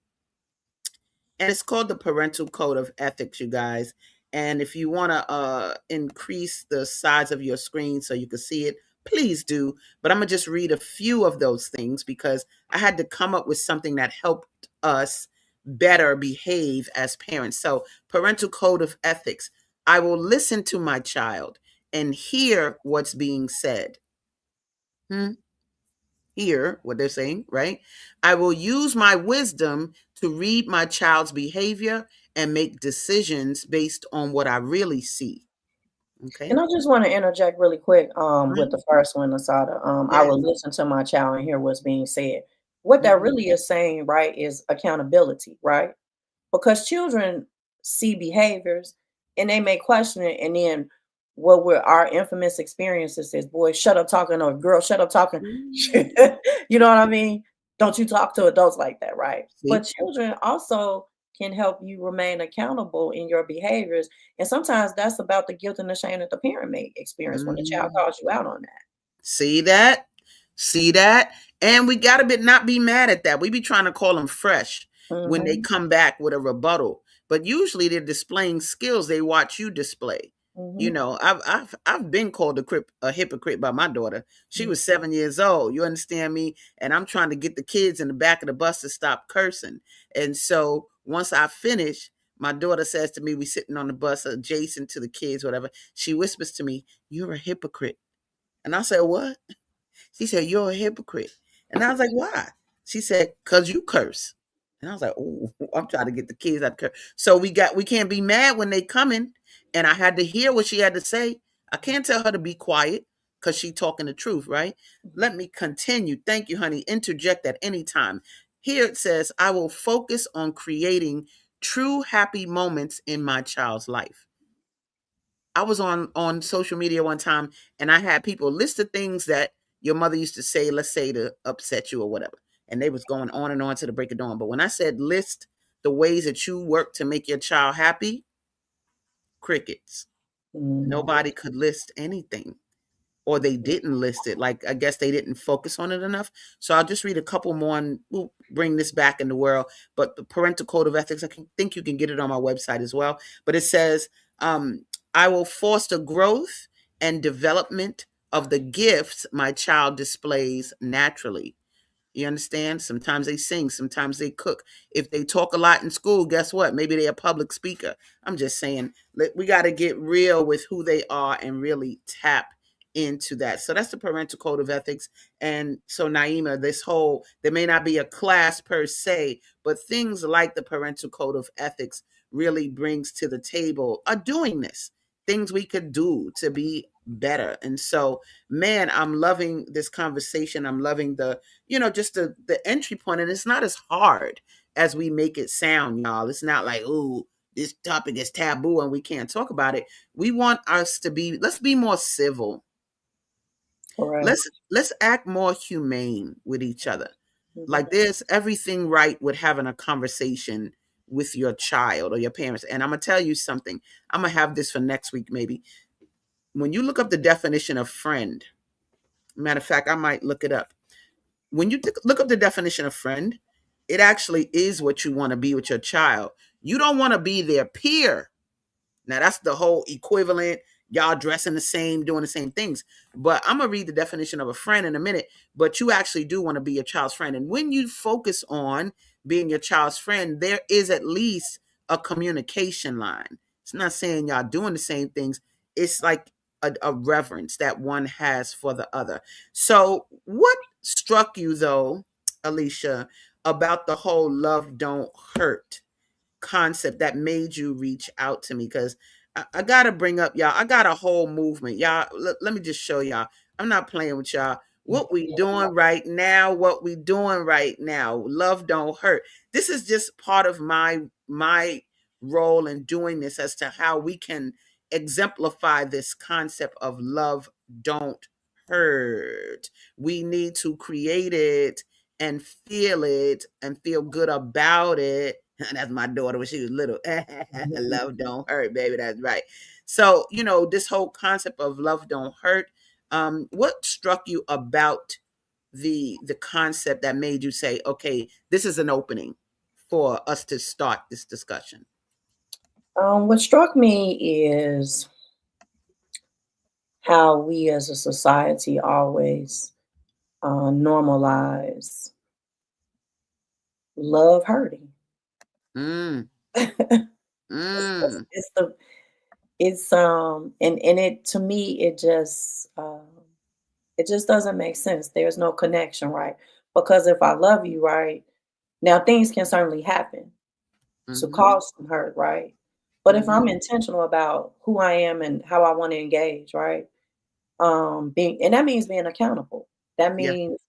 And it's called the Parental Code of Ethics, you guys. And if you want to increase the size of your screen so you can see it, please do. But I'm going to just read a few of those things because I had to come up with something that helped us better behave as parents. So, Parental Code of Ethics: I will listen to my child and hear what's being said. Hmm? Hear what they're saying, right? I will use my wisdom to read my child's behavior and make decisions based on what I really see. And Okay. I just want to interject really quick with Mhm. the first one, Asada. I Yes. will listen to my child and hear what's being said. What that Mhm. really is saying, right, is accountability, right? Because children see behaviors and they may question it, and then what were our infamous experiences is, boy, shut up talking, or girl, shut up talking. Mm. You know what I mean? Don't you talk to adults like that, right? But See? children also can help you remain accountable in your behaviors. And sometimes that's about the guilt and the shame that the parent may experience when the child Mm. calls you out on that. See that? See that? And we got to not be mad at that. We be trying to call them fresh when they Hmm. come back with a rebuttal. But usually they're displaying skills they watch you display. Hmm. I've been called a hypocrite by my daughter. She was 7 years old. You understand me? And I'm trying to get the kids in the back of the bus to stop cursing. And so once I finish, my daughter says to me, we sitting on the bus adjacent to the kids, whatever. She whispers to me, "You're a hypocrite." And I said, "What?" She said, "You're a hypocrite." And I was like, "Why?" She said, "Cause you curse." And I was like, "Oh, I'm trying to get the kids out of curse." So we can't be mad when they coming. And I had to hear what she had to say. I can't tell her to be quiet because she talking the truth, right? Let me continue. Thank you, honey. Interject at any time. Here it says, I will focus on creating true happy moments in my child's life. I was on social media one time and I had people list the things that your mother used to say, let's say to upset you or whatever. And they was going on and on to the break of dawn. But when I said list the ways that you work to make your child happy, crickets. Mm. Nobody could list anything, or they didn't list it. Like, I guess they didn't focus on it enough. So I'll just read a couple more and we'll bring this back in the world. But the parental code of ethics, think you can get it on my website as well. But it says, I will foster growth and development of the gifts my child displays naturally. You understand? Sometimes they sing, sometimes they cook. If they talk a lot in school, guess what? Maybe they're a public speaker. I'm just saying, we got to get real with who they are and really tap into that. So that's the parental code of ethics. And so, Naima, there may not be a class per se, but things like the parental code of ethics really brings to the table a doing this, things we could do to be better. And so, man, I'm loving this conversation. I'm loving just the entry point. And it's not as hard as we make it sound, y'all. It's not like, ooh, this topic is taboo and we can't talk about it. We want us to let's be more civil. Correct. Let's act more humane with each other. Mm-hmm. Like, there's everything right with having a conversation with your child or your parents. And I'm gonna tell you something. I'm gonna have this for next week, maybe. When you look up the definition of friend, matter of fact, I might look it up. When you look up the definition of friend, it actually is what you want to be with your child. You don't want to be their peer. Now, that's the whole equivalent. Y'all dressing the same, doing the same things. But I'm going to read the definition of a friend in a minute. But you actually do want to be your child's friend. And when you focus on being your child's friend, there is at least a communication line. It's not saying y'all doing the same things. It's like a reverence that one has for the other. So what struck you, though, Alicia, about the whole love don't hurt concept that made you reach out to me? Because I gotta bring up, y'all, I got a whole movement, y'all. Let me just show y'all, I'm not playing with y'all. What we doing right now, love don't hurt. This is just part of my role in doing this, as to how we can exemplify this concept of love don't hurt. We need to create it and feel good about it. That's my daughter when she was little. Love don't hurt, baby. That's right. So, this whole concept of love don't hurt. What struck you about the concept that made you say, okay, this is an opening for us to start this discussion? What struck me is how we as a society always normalize love hurting. Mm. it's, it's the it's and it, to me, it just doesn't make sense. There's no connection, right? Because if I love you, right, now things can certainly happen to cause some hurt, right? But if I'm intentional about who I am and how I want to engage, right? And that means being accountable. That Yeah. means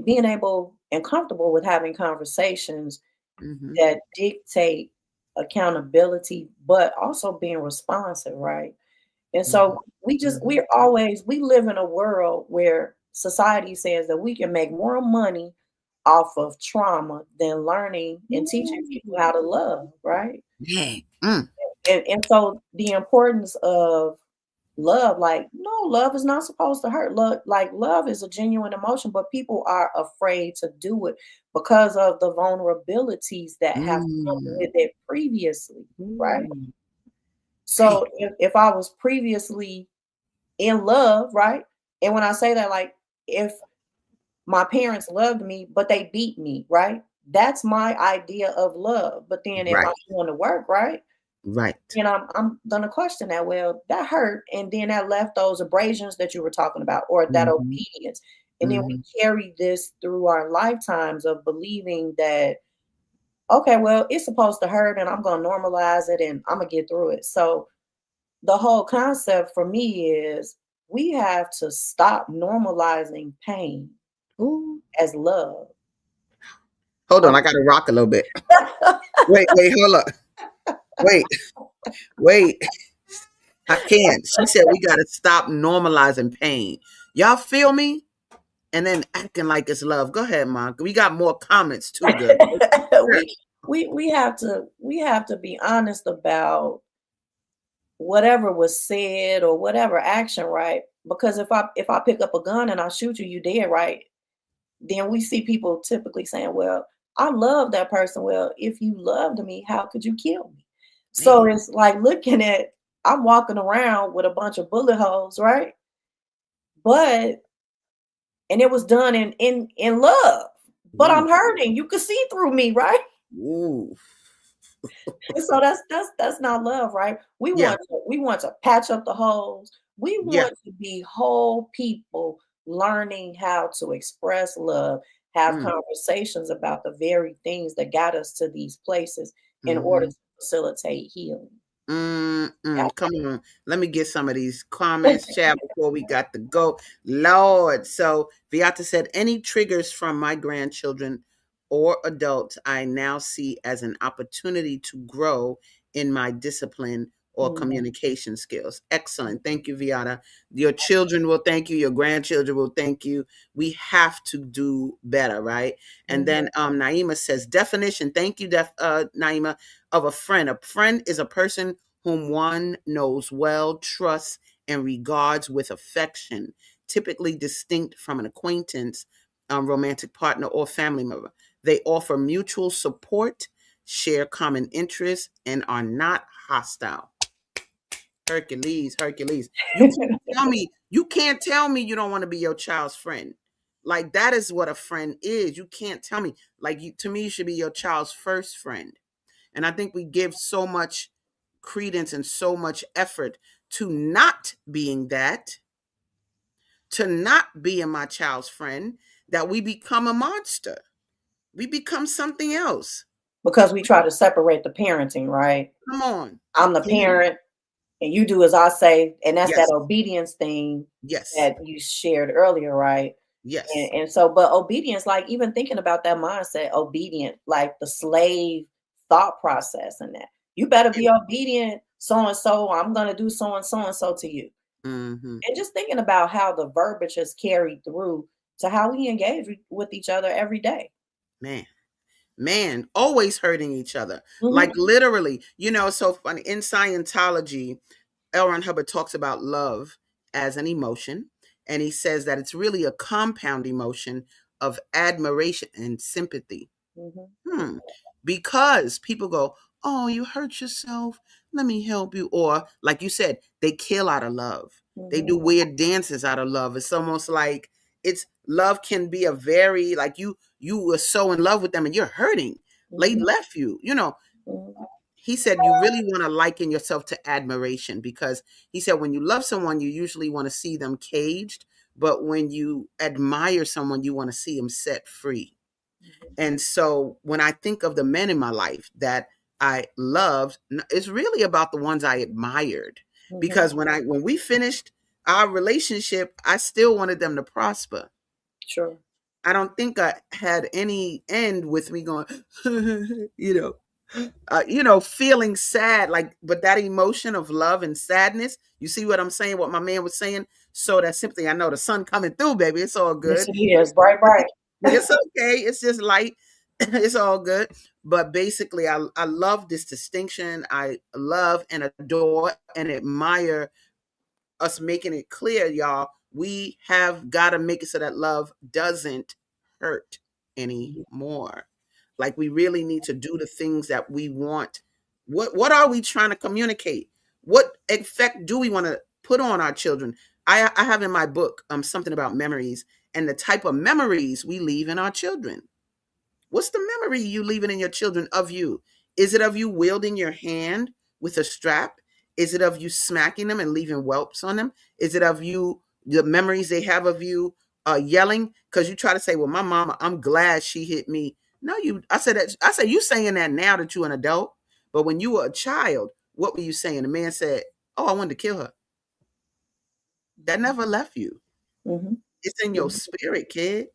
being able and comfortable with having conversations that dictate accountability, but also being responsive, right? And so we live in a world where society says that we can make more money off of trauma than learning and teaching people how to love, right? Yeah. And so the importance of love, like, no, love is not supposed to hurt. Love is a genuine emotion, but people are afraid to do it because of the vulnerabilities that have come with it previously, right? So if I was previously in love, right? And when I say that, like, if my parents loved me, but they beat me, right? That's my idea of love. But then if Right. I'm doing the work, right? Right. And I'm gonna question that. Well, that hurt, and then that left those abrasions that you were talking about, or that obedience. And then we carry this through our lifetimes of believing that, okay, well, it's supposed to hurt, and I'm gonna normalize it, and I'm gonna get through it. So the whole concept for me is we have to stop normalizing pain as love. Hold on, I gotta rock a little bit. Wait, hold up. Wait. I can't. She said we gotta stop normalizing pain. Y'all feel me? And then acting like it's love. Go ahead, Mom. We got more comments too, good. we have to be honest about whatever was said or whatever action, right? Because if I pick up a gun and I shoot you, you dead, right? Then we see people typically saying, "Well, I love that person." Well, if you loved me, how could you kill me? So Man. it's like looking at I'm walking around with a bunch of bullet holes, right? But and it was done in love. But Ooh. I'm hurting. You could see through me, right? Ooh. And so that's not love, right? We Yeah. want to patch up the holes. We Yeah. want to be whole people learning how to express love, have Mm. conversations about the very things that got us to these places in order Mhm. to facilitate healing. Mm-mm. Come on. Let me get some of these comments, chat, before we got to go. Lord. So Viata said, any triggers from my grandchildren or adults I now see as an opportunity to grow in my discipline or Mhm, communication skills. Excellent. Thank you, Viata. Your children will thank you. Your grandchildren will thank you. We have to do better, right? And mhm, then Naima says, definition. Thank you, Naima, of a friend. A friend is a person whom one knows well, trusts, and regards with affection, typically distinct from an acquaintance, romantic partner, or family member. They offer mutual support, share common interests, and are not hostile. Hercules, Hercules. You can't tell me you don't want to be your child's friend. Like that is what a friend is. You can't tell me. Like to me, you should be your child's first friend. And I think we give so much credence and so much effort to not being that, to not being my child's friend, that we become a monster. We become something else. because we try to separate the parenting, right? Come on. I'm the Please. parent and you do as I say, and that's that Yes. obedience thing Yes. that you shared earlier, right? Yes. And so, but obedience, like even thinking about that mindset, obedient, like the slave thought process and that you better be obedient, so and so, I'm gonna do so and so to you. Mm-hmm. And just thinking about how the verbiage is carried through to how we engage with each other every day. Man. Man, always hurting each other. Like Mhm, literally, so funny. In Scientology, L. Ron Hubbard talks about love as an emotion, and he says that it's really a compound emotion of admiration and sympathy. mhm, Hmm. Because people go, oh, you hurt yourself. Let me help you. Or, like you said, they kill out of love. They mhm, do weird dances out of love. It's almost like it's love can be a very, like you were so in love with them and you're hurting. They mhm, left you. mhm, He said you really want to liken yourself to admiration because he said when you love someone, you usually want to see them caged. But when you admire someone, you want to see them set free. And so when I think of the men in my life that I loved, it's really about the ones I admired. mhm. Because when we finished our relationship, I still wanted them to prosper. Sure. I don't think I had any end with me going, feeling sad, like, but that emotion of love and sadness. You see what I'm saying? What my man was saying. So that simply, I know the sun coming through, baby. It's all Yes, good. it is. Bright, bright. It's okay. It's just light. It's all good. But basically, I love this distinction. I love and adore and admire us making it clear, y'all. We have got to make it so that love doesn't hurt anymore. Like we really need to do the things that we want. What are we trying to communicate? What effect do we want to put on our children? I have in my book something about memories and the type of memories we leave in our children. What's the memory you leaving in your children of you? Is it of you wielding your hand with a strap? Is it of you smacking them and leaving whelps on them? Is it of you, the memories they have of you yelling? Because you try to say, well, my mama, I'm glad she hit me. No, I said, you saying that now that you're an adult. But when you were a child, what were you saying? The man said, oh, I wanted to kill her. That never left you. Mhm, It's in your mhm. spirit, kid.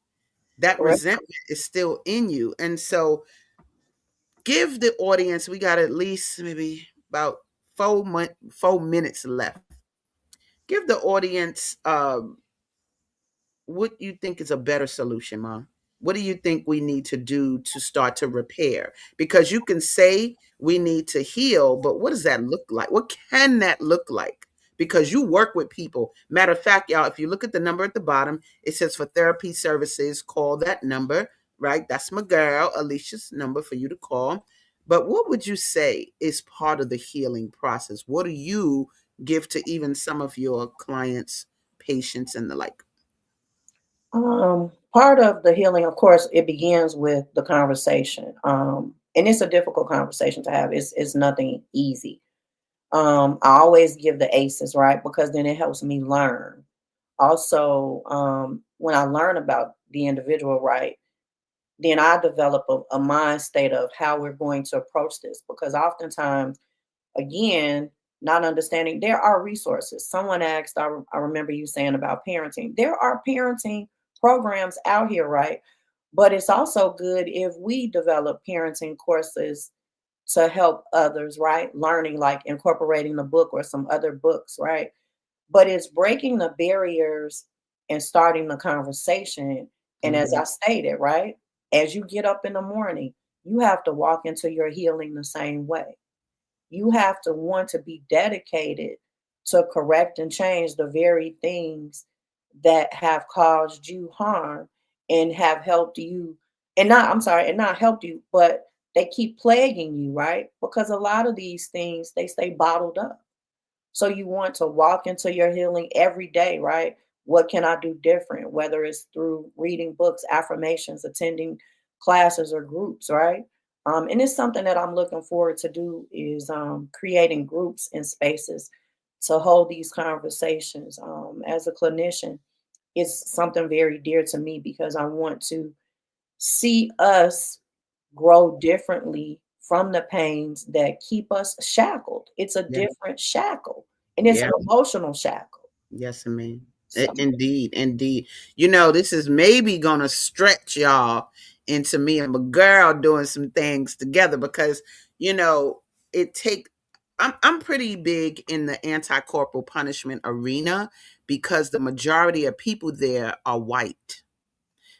That Correct. resentment is still in you. And so give the audience, we got at least maybe about 4 minutes left. Give the audience what you think is a better solution, Mom. What do you think we need to do to start to repair? Because you can say we need to heal, but what does that look like? What can that look like? Because you work with people. Matter of fact, y'all, if you look at the number at the bottom, it says for therapy services, call that number, right? That's my girl, Alicia's number for you to call. But what would you say is part of the healing process? What do you give to even some of your clients, patients, and the like? Part of the healing, of course, it begins with the conversation. And it's a difficult conversation to have. It's nothing easy. I always give the ACEs, right? Because then it helps me learn. Also, when I learn about the individual, right, then I develop a mind state of how we're going to approach this. Because oftentimes, again, not understanding, there are resources. Someone asked, I remember you saying about parenting. There are parenting programs out here, right? But it's also good if we develop parenting courses to help others, right? Learning, like incorporating the book or some other books, right? But it's breaking the barriers and starting the conversation. And as Mhm. I stated, right? As you get up in the morning, you have to walk into your healing the same way. You have to want to be dedicated to correct and change the very things that have caused you harm and have helped you, and not, I'm sorry, and not helped you, but they keep plaguing you, right? Because a lot of these things, they stay bottled up. So you want to walk into your healing every day, right? What can I do different? Whether it's through reading books, affirmations, attending classes or groups, right? And it's something that I'm looking forward to do is creating groups and spaces to hold these conversations. As a clinician, it's something very dear to me because I want to see us grow differently from the pains that keep us shackled. It's a Yeah. different shackle, and it's Yeah. an emotional shackle. Yes, I mean, So, indeed, indeed. This is maybe gonna stretch y'all into me and my girl doing some things together because you know it take. I'm pretty big in the anti-corporal punishment arena because the majority of people there are white.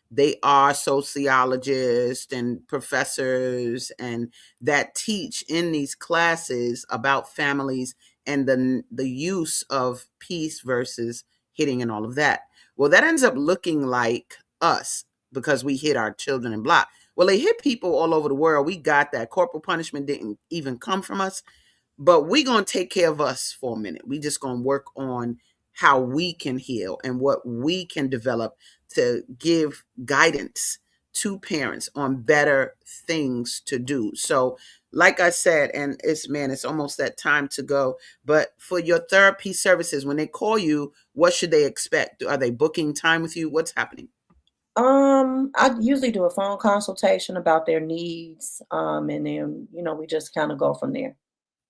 They are sociologists and professors and that teach in these classes about families and the use of peace versus hitting and all of that. Well, that ends up looking like us because we hit our children and block. Well, they hit people all over the world. We got that. Corporal punishment didn't even come from us. But we're going to take care of us for a minute. We just going to work on how we can heal and what we can develop to give guidance to parents on better things to do. So, like I said, and it's almost that time to go. But for your therapy services, when they call you, what should they expect? Are they booking time with you? What's happening? I usually do a phone consultation about their needs, and then we just kind of go from there.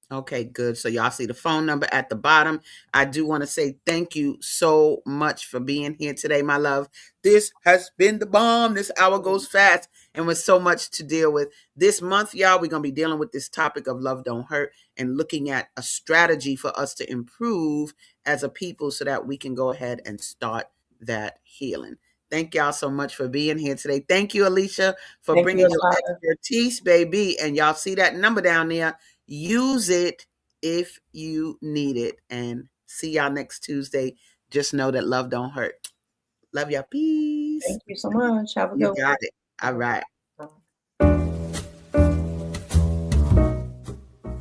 Okay, good. So y'all see the phone number at the bottom. I do want to say thank you so much for being here today, my love. This has been the bomb. This hour goes fast and with so much to deal with. This month, y'all, we're going to be dealing with this topic of love don't hurt and looking at a strategy for us to improve as a people so that we can go ahead and start that healing. Thank y'all so much for being here today. Thank you, Alicia, for Thank you, bringing your Asada. expertise, baby. And y'all see that number down there. Use it if you need it. And see y'all next Tuesday. Just know that love don't hurt. Love y'all. Peace. Thank you so much. Have a You good got it. All right. one.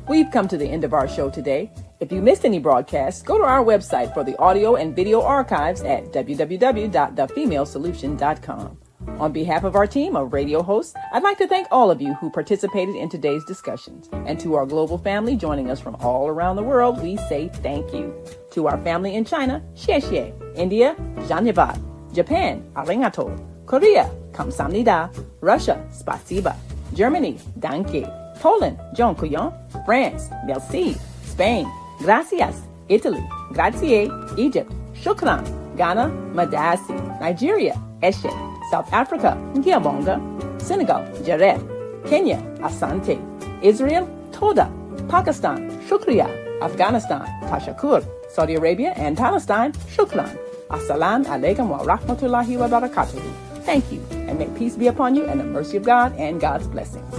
We've come to the end of our show today. If you missed any broadcasts, go to our website for the audio and video archives at www.thefemalesolution.com. On behalf of our team of radio hosts, I'd like to thank all of you who participated in today's discussions. And to our global family joining us from all around the world, we say thank you. To our family in China, xie xie. India, Dhanyavad. Japan, arigato. Korea, kamsamnida. Russia, spasiba. Germany, danke. Poland, dziękuję. France, merci. Spain, gracias. Italy, grazie. Egypt, shukran. Ghana, madasi. Nigeria, eshe. South Africa, Ngiabonga. Senegal, Jaref. Kenya, Asante. Israel, Toda. Pakistan, Shukriya. Afghanistan, Tashakur. Saudi Arabia and Palestine, Shukran. Assalamu alaikum wa rahmatullahi wa barakatuh. Thank you, and may peace be upon you and the mercy of God and God's blessings.